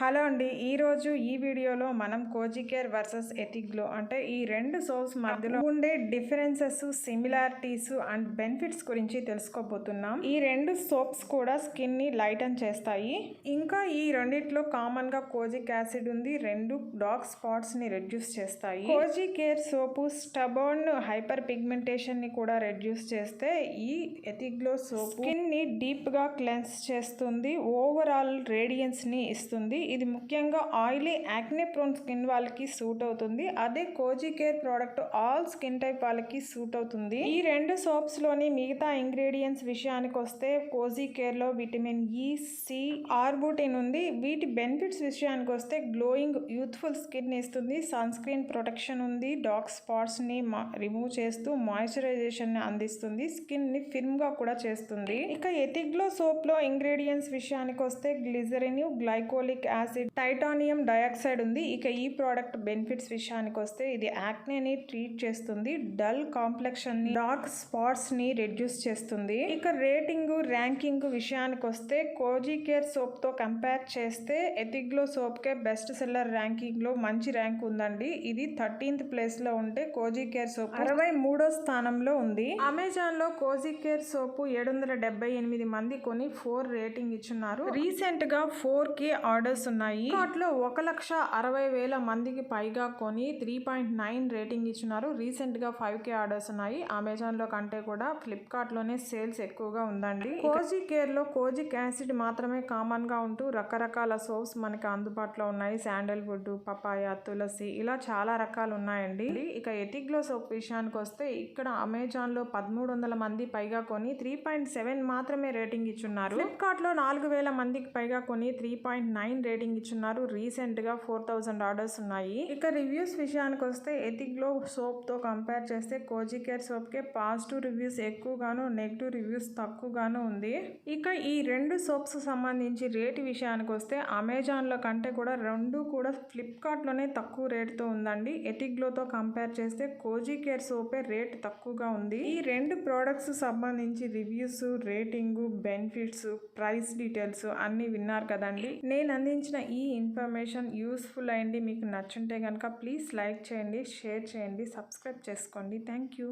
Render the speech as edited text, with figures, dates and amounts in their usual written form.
Hello అండి, ఈరోజు ఈ వీడియోలో మనం కోజీ కేర్ వర్సెస్ ఎథిక్గ్లో అంటే ఈ రెండు సోప్స్ మధ్యలో ఉండే డిఫరెన్సెస్, సిమిలారిటీస్ అండ్ బెనిఫిట్స్ గురించి తెలుసుకోబోతున్నాం. ఈ రెండు సోప్స్ కూడా స్కిన్ ని లైటన్ చేస్తాయి. ఇంకా ఈ రెండిట్లో కామన్ గా కోజిక్ యాసిడ్ ఉంది. రెండు డార్క్ స్పాట్స్ ని రెడ్యూస్ చేస్తాయి. కోజీ కేర్ సోపు స్టబర్న్ హైపర్ పిగ్మెంటేషన్ ని కూడా రెడ్యూస్ చేస్తే, ఈ ఎథిక్గ్లో సోప్ స్కిన్ ని డీప్ గా క్లెన్స్ చేస్తుంది. ఓవరాల్ రేడియన్స్ ని ఇస్తుంది. ఇది ముఖ్యంగా ఆయిలీ యాక్నే ప్రోన్ స్కిన్ వాళ్ళకి సూట్ అవుతుంది. అదే cosy care product all skin type వాళ్ళకి సూట్ అవుతుంది. ఈ రెండు సోప్స్ లోని మిగతా ఇంగ్రీడియంట్స్ విషయానికి వస్తే, కోజీ కేర్ లో విటమిన్ ఈ, సి, ఆర్బుటిన్ ఉంది. వీటి బెనిఫిట్స్ విషయానికి వస్తే గ్లోయింగ్ యూత్ఫుల్ స్కిన్ ఇస్తుంది, సన్ స్క్రీన్ ప్రొటెక్షన్ ఉంది, డార్క్ స్పాట్స్ ని రిమూవ్ చేస్తూ మాయిశ్చరైజేషన్ ని అందిస్తుంది, స్కిన్ ని ఫిర్మ్ గా కూడా చేస్తుంది. ఇక ఎథిక్గ్లో సోప్ లో ఇంగ్రీడియంట్స్ విషయానికి వస్తే glycerin, glycolic acid, titanium dioxide ఉంది. ఇక ఈ ప్రోడక్ట్ బెనిఫిట్స్ విషయానికి వస్తే, ఇది యాక్నేని ట్రీట్ చేస్తుంది, డల్ కాంప్లెక్షన్ ని, డార్క్ స్పాట్స్ ని రెడ్యూస్ చేస్తుంది. ఇక రేటింగ్, ర్యాంకింగ్ విషయానికి వస్తే, కోజీ కేర్ సోప్ తో కంపేర్ చేస్తే ఎథిక్గ్లో సోప్ కే బెస్ట్ సెల్లర్ ర్యాంకింగ్ లో మంచి ర్యాంక్ ఉందండి. ఇది 13th ప్లేస్ లో ఉంటే, కోజీ కేర్ సోప్ 63వ స్థానంలో ఉంది. అమెజాన్ లో కోజీ కేర్ సోపు 778 మంది కొని 4 రేటింగ్ ఇచ్చున్నారు. రీసెంట్ గా 4K ఆర్డర్స్ ఉన్నాయి. ఫ్లిప్కార్ట్ లో 1,60,000 మందికి పైగా కొని 3.9 రేటింగ్ ఇచ్చున్నారు. రీసెంట్ గా 5K ఆర్డర్స్ ఉన్నాయి. అమెజాన్ లో కంటే కూడా ఫ్లిప్కార్ట్ లోనే సేల్స్ ఎక్కువగా ఉందండి. కోజీ కేర్ లో కోజిక్ యాసిడ్ మాత్రమే కామన్ గా ఉంటూ రకరకాల సోప్స్ మనకి అందుబాటులో ఉన్నాయి. శాండల్వుడ్, పపాయ, తులసి ఇలా చాలా రకాలు ఉన్నాయండి. ఇక ఎథిక్గ్లో సోప్ విషయానికి వస్తే, ఇక్కడ అమెజాన్ లో 1,300 మంది పైగా కొని 3.7 మాత్రమే రేటింగ్ ఇచ్చున్నారు. ఫ్లిప్కార్ట్ లో 4,000 మందికి పైగా కొని 3.9 రేటింగ్ ఇచ్చున్నారు. రీసెంట్ గా 4,000 ఆర్డర్స్ ఉన్నాయి. ఇక రివ్యూస్ విషయానికి వస్తే, ఎథిక్గ్లో సోప్ తో కంపేర్ చేస్తే కోజీ కేర్ సోప్ కే పాజిటివ్ రివ్యూస్ ఎక్కువగాను, నెగిటివ్ రివ్యూస్ తక్కువగాను ఉంది. ఇక ఈ రెండు సోప్స్ సంబంధించి రేటు విషయానికి వస్తే, అమెజాన్ లో కంటే కూడా రెండు కూడా ఫ్లిప్కార్ట్ లోనే తక్కువ రేటుతో ఉందండి. ఎథిక్గ్లో తో కంపేర్ చేస్తే కోజీ కేర్ సోపే రేట్ తక్కువగా ఉంది. ఈ రెండు ప్రోడక్ట్స్ సంబంధించి reviews, rating, benefits, price details అన్ని విన్నారు కదండి. నేను అందించిన ఈ ఇన్ఫర్మేషన్ యూస్ఫుల్ అయింది, మీకు నచ్చుంటే కనుక ప్లీజ్ లైక్ చేయండి, షేర్ చేయండి, సబ్స్క్రైబ్ చేసుకోండి. Thank you.